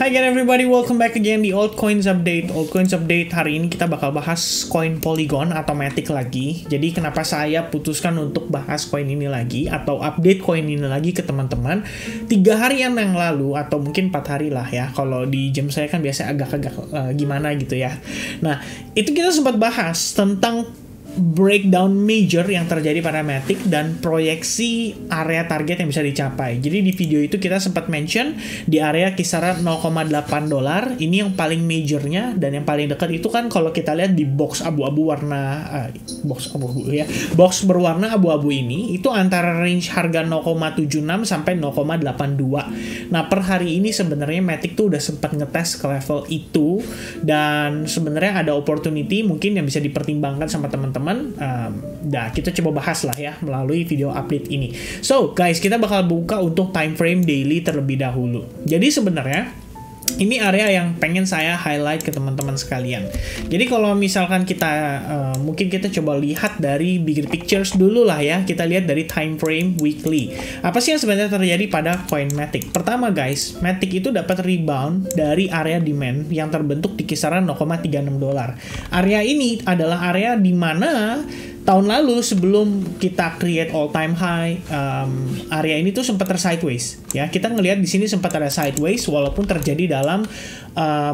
Hi again everybody, welcome back again di Altcoins Update. Altcoins Update hari ini kita bakal bahas koin Polygon atau Matic lagi. Jadi kenapa saya putuskan untuk bahas koin ini lagi atau update koin ini lagi ke teman-teman 3 harian yang lalu atau mungkin 4 hari lah ya. Kalau di jam saya kan biasa agak-agak gimana gitu ya. Nah, itu kita sempat bahas tentang breakdown major yang terjadi pada Matic dan proyeksi area target yang bisa dicapai. Jadi di video itu kita sempat mention di area kisaran $0,8. Ini yang paling majornya, dan yang paling dekat itu kan kalau kita lihat di box abu-abu warna box berwarna abu-abu ini itu antara range harga 0,76 sampai 0,82. Nah, per hari ini sebenarnya Matic tuh udah sempat ngetes ke level itu, dan sebenarnya ada opportunity mungkin yang bisa dipertimbangkan sama teman-teman. Kita coba bahas lah ya melalui video update ini. So guys, kita bakal buka untuk time frame daily terlebih dahulu. Jadi sebenarnya ini area yang pengen saya highlight ke teman-teman sekalian. Jadi kalau misalkan kita mungkin kita coba lihat dari bigger pictures dulu lah ya. Kita lihat dari time frame weekly. Apa sih yang sebenarnya terjadi pada koin Matic? Pertama guys, Matic itu dapat rebound dari area demand yang terbentuk di kisaran $0,36. Area ini adalah area di mana tahun lalu sebelum kita create all time high, area ini tuh sempat sideways ya. Kita ngelihat di sini sempat ada sideways walaupun terjadi dalam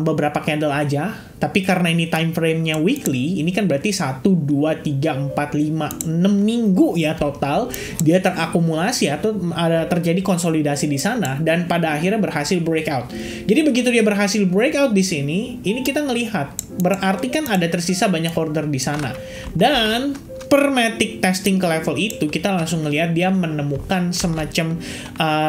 beberapa candle aja, tapi karena ini time frame-nya weekly, ini kan berarti 1 2 3 4 5 6 minggu ya total dia terakumulasi atau ada terjadi konsolidasi di sana, dan pada akhirnya berhasil breakout. Jadi begitu dia berhasil breakout di sini, ini kita ngelihat berarti kan ada tersisa banyak order di sana, dan per Matic testing ke level itu kita langsung ngelihat dia menemukan semacam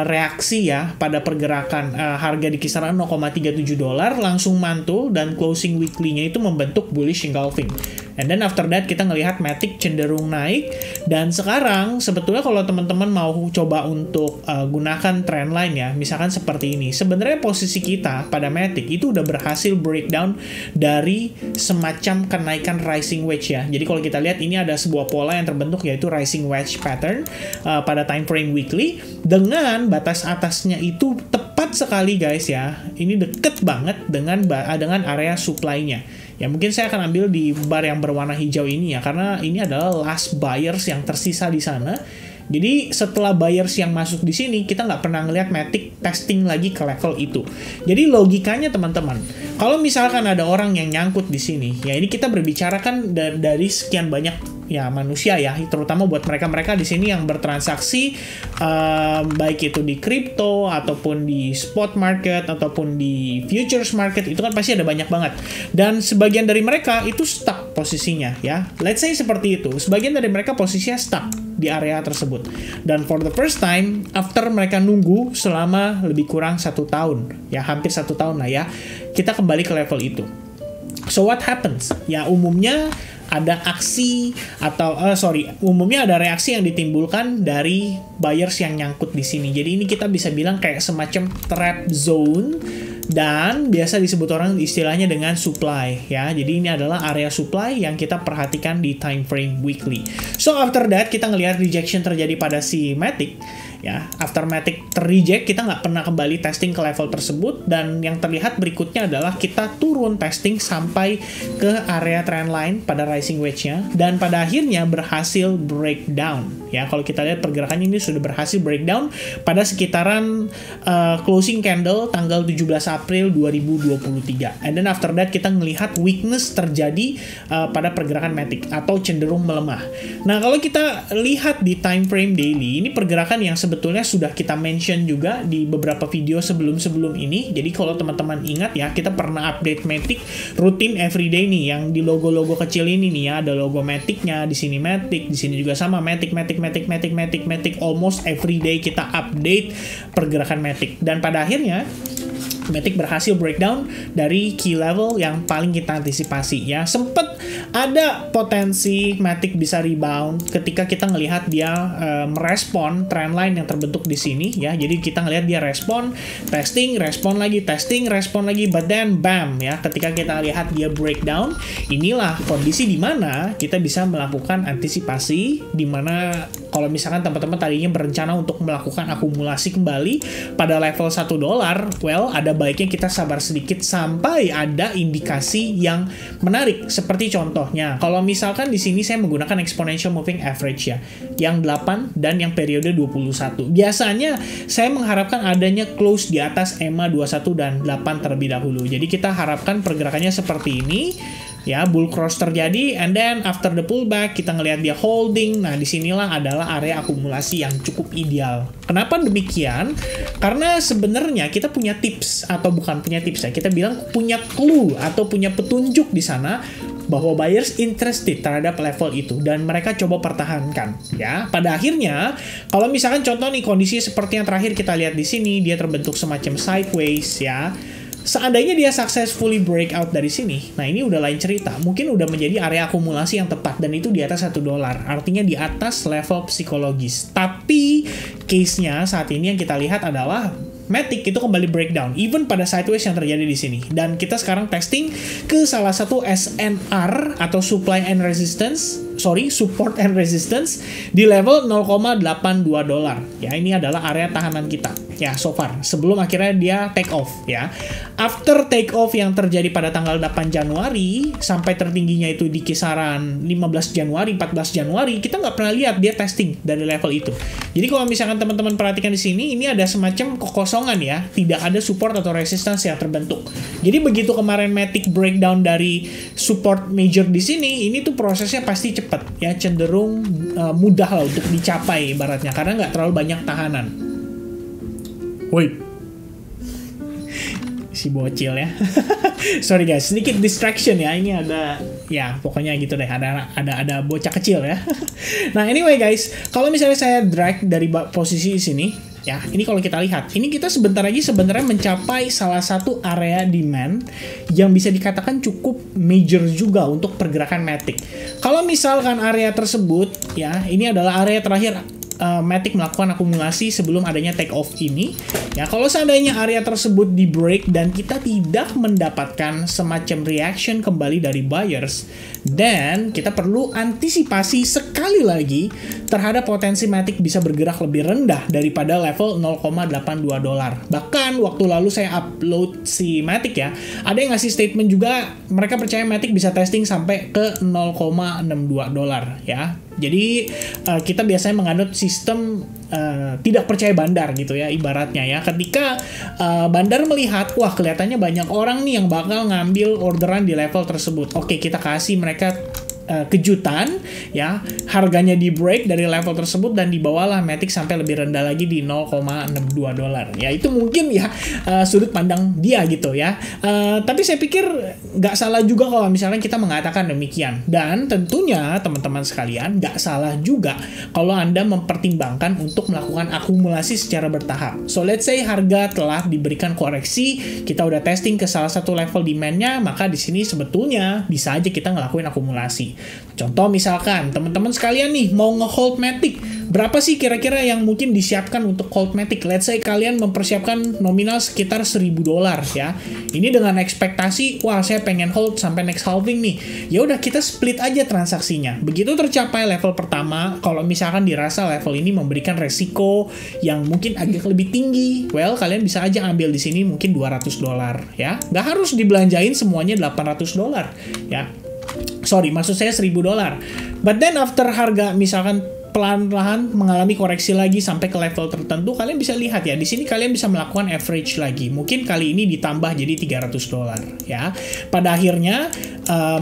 reaksi ya pada pergerakan harga di kisaran $0,37 langsung mantul, dan closing weekly-nya itu membentuk bullish engulfing. And then after that kita ngelihat Matic cenderung naik, dan sekarang sebetulnya kalau teman-teman mau coba untuk gunakan trendline ya, misalkan seperti ini, sebenarnya posisi kita pada Matic itu udah berhasil breakdown dari semacam kenaikan rising wedge ya. Jadi kalau kita lihat ini ada sebuah pola yang terbentuk yaitu rising wedge pattern pada time frame weekly, dengan batas atasnya itu tepat sekali guys ya. Ini deket banget dengan area supply-nya. Ya mungkin saya akan ambil di bar yang berwarna hijau ini ya, karena ini adalah last buyers yang tersisa di sana. Jadi setelah buyers yang masuk di sini, kita nggak pernah ngelihat Matic testing lagi ke level itu. Jadi logikanya teman-teman, kalau misalkan ada orang yang nyangkut di sini, ya ini kita berbicara kan dari sekian banyak ya manusia ya, terutama buat mereka di sini yang bertransaksi baik itu di crypto ataupun di spot market ataupun di futures market, itu kan pasti ada banyak banget, dan sebagian dari mereka itu stuck posisinya ya. Let's say seperti itu, sebagian dari mereka posisinya stuck di area tersebut, dan for the first time after mereka nunggu selama lebih kurang 1 tahun ya, hampir 1 tahun lah ya, kita kembali ke level itu. So what happens? Ya umumnya ada aksi atau umumnya ada reaksi yang ditimbulkan dari buyers yang nyangkut di sini. Jadi ini kita bisa bilang kayak semacam trap zone, dan biasa disebut orang istilahnya dengan supply ya. Jadi ini adalah area supply yang kita perhatikan di time frame weekly. So after that kita ngelihat rejection terjadi pada si Matic ya. After Matic terreject, kita nggak pernah kembali testing ke level tersebut, dan yang terlihat berikutnya adalah kita turun testing sampai ke area trendline pada rising wedge-nya, dan pada akhirnya berhasil breakdown ya. Kalau kita lihat pergerakan ini sudah berhasil breakdown pada sekitaran closing candle tanggal 17 April 2023. And then after that kita ngelihat weakness terjadi pada pergerakan Matic atau cenderung melemah. Nah, kalau kita lihat di time frame daily, ini pergerakan yang sebetulnya sudah kita mention juga di beberapa video sebelum ini. Jadi kalau teman-teman ingat ya, kita pernah update Matic rutin everyday nih, yang di logo-logo kecil ini nih ya, ada logo Matic-nya, di sini Matic, di sini juga sama Matic, almost everyday kita update pergerakan Matic, dan pada akhirnya Matic berhasil breakdown dari key level yang paling kita antisipasi ya. Sempet ada potensi Matic bisa rebound ketika kita ngelihat dia merespon trendline yang terbentuk di sini ya. Jadi kita ngelihat dia respon, testing, respon lagi, testing, respon lagi, but then bam ya, ketika kita lihat dia breakdown, inilah kondisi di mana kita bisa melakukan antisipasi, di mana Kalau misalkan teman-teman tadinya berencana untuk melakukan akumulasi kembali pada level $1, well, ada baiknya kita sabar sedikit sampai ada indikasi yang menarik. Seperti contohnya, kalau misalkan di sini saya menggunakan exponential moving average ya, yang 8 dan yang periode 21. Biasanya saya mengharapkan adanya close di atas EMA 21 dan 8 terlebih dahulu. Jadi kita harapkan pergerakannya seperti ini. Ya, bull cross terjadi, and then after the pullback kita ngelihat dia holding. Nah, disinilah adalah area akumulasi yang cukup ideal. Kenapa demikian? Karena sebenarnya kita punya tips, atau bukan punya tips ya, kita bilang punya clue atau punya petunjuk di sana bahwa buyers interested terhadap level itu dan mereka coba pertahankan ya. Pada akhirnya, kalau misalkan contoh nih kondisi seperti yang terakhir kita lihat di sini, dia terbentuk semacam sideways ya. Seandainya dia successfully breakout dari sini, nah ini udah lain cerita. Mungkin udah menjadi area akumulasi yang tepat, dan itu di atas $1. Artinya di atas level psikologis. Tapi, case-nya saat ini yang kita lihat adalah Matic itu kembali breakdown, even pada sideways yang terjadi di sini. Dan kita sekarang testing ke salah satu SNR atau support and resistance di level $0,82. Ya, ini adalah area tahanan kita. Ya, so far. Sebelum akhirnya dia take off ya. After take off yang terjadi pada tanggal 8 Januari sampai tertingginya itu di kisaran 15 Januari, 14 Januari, kita nggak pernah lihat dia testing dari level itu. Jadi kalau misalkan teman-teman perhatikan di sini, ini ada semacam kekosongan ya, tidak ada support atau resistance yang terbentuk. Jadi begitu kemarin Matic breakdown dari support major di sini, ini tuh prosesnya pasti cepat ya, cenderung mudah lah untuk dicapai ibaratnya karena nggak terlalu banyak tahanan. Woi, si bocil ya. Sorry guys, sedikit distraction ya. Ini ada, ya pokoknya gitu deh. Ada bocah kecil ya. Nah anyway guys, kalau misalnya saya drag dari posisi sini, ya ini kalau kita lihat, ini kita sebentar lagi sebenarnya mencapai salah satu area demand yang bisa dikatakan cukup major juga untuk pergerakan Matic. Kalau misalkan area tersebut, ya ini adalah area terakhir Matic melakukan akumulasi sebelum adanya take off ini. Ya, kalau seandainya area tersebut di break dan kita tidak mendapatkan semacam reaction kembali dari buyers, dan kita perlu antisipasi sekali lagi terhadap potensi Matic bisa bergerak lebih rendah daripada level $0,82. Bahkan waktu lalu saya upload si Matic ya, ada yang ngasih statement juga mereka percaya Matic bisa testing sampai ke $0,62 ya. Jadi kita biasanya menganut sistem tidak percaya bandar gitu ya ibaratnya ya. Ketika bandar melihat, wah kelihatannya banyak orang nih yang bakal ngambil orderan di level tersebut. Oke, kita kasih mereka kejutan ya, harganya di break dari level tersebut dan dibawalah Matic sampai lebih rendah lagi di $0,62 ya. Itu mungkin ya sudut pandang dia gitu ya, tapi saya pikir nggak salah juga kalau misalnya kita mengatakan demikian, dan tentunya teman-teman sekalian nggak salah juga kalau Anda mempertimbangkan untuk melakukan akumulasi secara bertahap. So let's say harga telah diberikan koreksi, kita udah testing ke salah satu level demand-nya, maka di sini sebetulnya bisa aja kita ngelakuin akumulasi. Contoh misalkan teman-teman sekalian nih mau nge-hold Matic, berapa sih kira-kira yang mungkin disiapkan untuk hold Matic? Let's say kalian mempersiapkan nominal sekitar $1.000 ya. Ini dengan ekspektasi, wah saya pengen hold sampai next halving nih. Ya udah kita split aja transaksinya. Begitu tercapai level pertama, kalau misalkan dirasa level ini memberikan resiko yang mungkin agak lebih tinggi, well kalian bisa aja ambil di sini mungkin $200 ya. Nggak harus dibelanjain semuanya $800 ya. Sorry, maksud saya $1.000. But then after harga misalkan pelan-pelan mengalami koreksi lagi sampai ke level tertentu, kalian bisa lihat ya, di sini kalian bisa melakukan average lagi. Mungkin kali ini ditambah jadi $300 ya. Pada akhirnya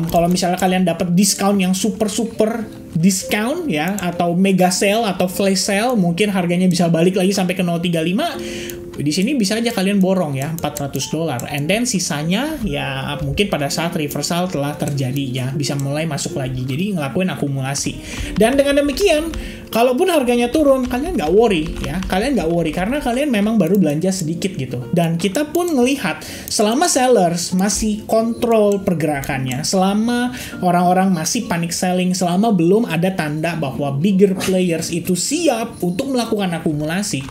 kalau misalnya kalian dapat diskon yang super discount ya, atau mega sale atau flash sale, mungkin harganya bisa balik lagi sampai ke 0.35. Di sini bisa aja kalian borong ya $400, and then sisanya ya mungkin pada saat reversal telah terjadi ya bisa mulai masuk lagi, jadi ngelakuin akumulasi. Dan dengan demikian, kalaupun harganya turun, kalian nggak worry ya, karena kalian memang baru belanja sedikit gitu. Dan kita pun ngelihat selama sellers masih kontrol pergerakannya, selama orang-orang masih panic selling, selama belum ada tanda bahwa bigger players itu siap untuk melakukan akumulasi,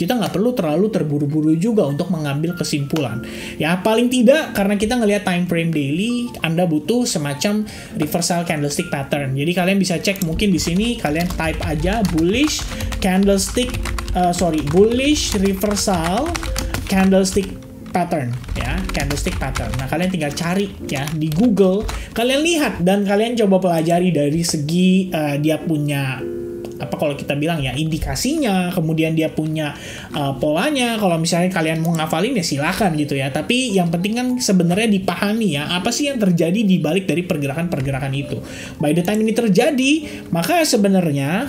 Kita nggak perlu terlalu terburu-buru juga untuk mengambil kesimpulan. Ya, paling tidak karena kita ngelihat time frame daily, Anda butuh semacam reversal candlestick pattern. Jadi kalian bisa cek mungkin di sini, kalian type aja bullish reversal candlestick pattern, ya, candlestick pattern. Nah, kalian tinggal cari ya di Google, kalian lihat dan kalian coba pelajari dari segi dia punya apa kalau kita bilang ya indikasinya, kemudian dia punya polanya. Kalau misalnya kalian mau ngafalin ya silakan gitu ya. Tapi yang penting kan sebenarnya dipahami ya apa sih yang terjadi di balik dari pergerakan-pergerakan itu. By the time ini terjadi, maka sebenarnya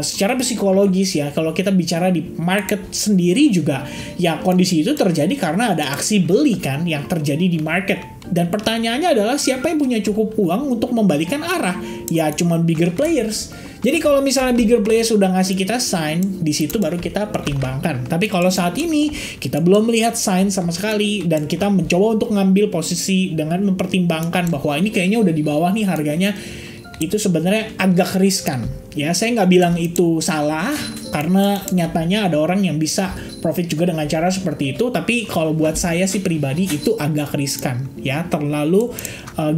secara psikologis ya kalau kita bicara di market sendiri juga ya kondisi itu terjadi karena ada aksi beli kan yang terjadi di market. Dan pertanyaannya adalah siapa yang punya cukup uang untuk membalikan arah? Ya cuma bigger players. Jadi kalau misalnya bigger players sudah ngasih kita sign, di situ baru kita pertimbangkan. Tapi kalau saat ini kita belum melihat sign sama sekali dan kita mencoba untuk ngambil posisi dengan mempertimbangkan bahwa ini kayaknya udah di bawah nih harganya, itu sebenarnya agak riskan. Ya, saya nggak bilang itu salah karena nyatanya ada orang yang bisa profit juga dengan cara seperti itu, tapi kalau buat saya sih pribadi itu agak riskan ya, terlalu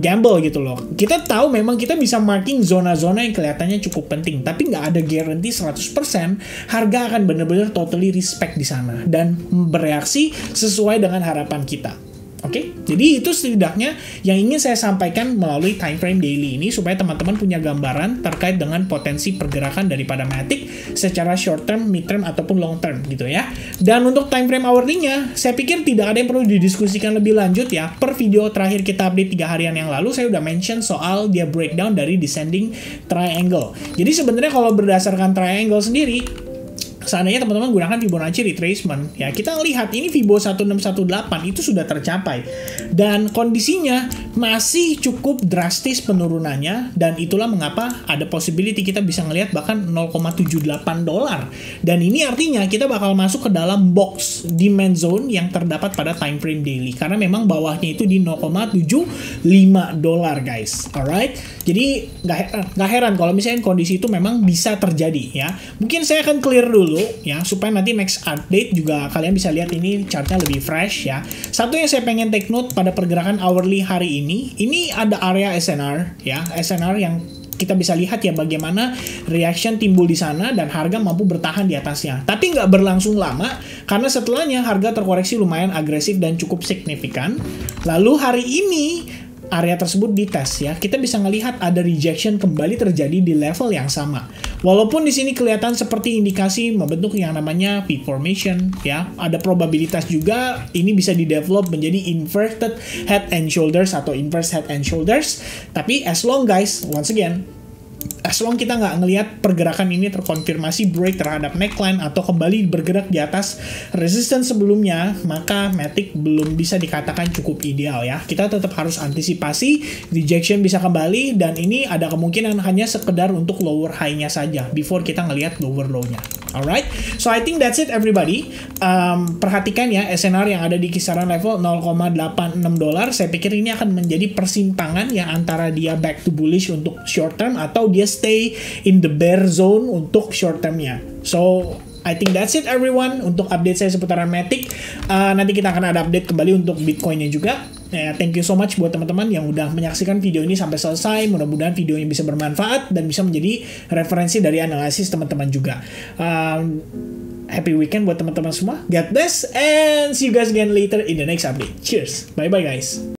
gamble gitu loh. Kita tahu memang kita bisa marking zona-zona yang kelihatannya cukup penting, tapi nggak ada guarantee 100% harga akan benar-benar totally respect di sana dan bereaksi sesuai dengan harapan kita. Oke, jadi itu setidaknya yang ingin saya sampaikan melalui time frame daily ini supaya teman-teman punya gambaran terkait dengan potensi pergerakan daripada Matic secara short term, mid term ataupun long term gitu ya. Dan untuk time frame hourly-nya, saya pikir tidak ada yang perlu didiskusikan lebih lanjut ya. Per video terakhir kita update 3 harian yang lalu, saya udah mention soal dia breakdown dari descending triangle. Jadi sebenarnya kalau berdasarkan triangle sendiri, seandainya teman-teman gunakan Fibonacci retracement, ya kita lihat ini Fibo 1618 itu sudah tercapai. Dan kondisinya masih cukup drastis penurunannya, dan itulah mengapa ada possibility kita bisa ngelihat bahkan $0.78. Dan ini artinya kita bakal masuk ke dalam box demand zone yang terdapat pada time frame daily. Karena memang bawahnya itu di $0.75 guys. Alright? Jadi nggak heran kalau misalnya kondisi itu memang bisa terjadi ya. Mungkin saya akan clear dulu ya supaya nanti next update juga kalian bisa lihat ini chartnya lebih fresh ya. Satu yang saya pengen take note pada pergerakan hourly hari ini ada area SNR ya, SNR yang kita bisa lihat ya bagaimana reaction timbul di sana dan harga mampu bertahan di atasnya. Tapi nggak berlangsung lama karena setelahnya harga terkoreksi lumayan agresif dan cukup signifikan. Lalu hari ini area tersebut dites ya, kita bisa melihat ada rejection kembali terjadi di level yang sama. Walaupun di sini kelihatan seperti indikasi membentuk yang namanya P formation ya, ada probabilitas juga ini bisa di-develop menjadi inverted head and shoulders atau inverse head and shoulders. Tapi as long guys, once again, as long kita nggak ngelihat pergerakan ini terkonfirmasi break terhadap neckline atau kembali bergerak di atas resistance sebelumnya, maka Matic belum bisa dikatakan cukup ideal ya. Kita tetap harus antisipasi rejection bisa kembali dan ini ada kemungkinan hanya sekedar untuk lower high-nya saja before kita ngelihat lower low-nya. Alright, so I think that's it everybody. Perhatikan ya SNR yang ada di kisaran level $0.86. Saya pikir ini akan menjadi persimpangan yang antara dia back to bullish untuk short term atau dia stay in the bear zone untuk short termnya. So I think that's it everyone untuk update saya seputaran Matic. Nanti kita akan ada update kembali untuk Bitcoinnya juga. Thank you so much buat teman-teman yang udah menyaksikan video ini sampai selesai. Mudah-mudahan videonya bisa bermanfaat dan bisa menjadi referensi dari analisis teman-teman juga. Happy weekend buat teman-teman semua. God bless and see you guys again later in the next update. Cheers. Bye-bye guys.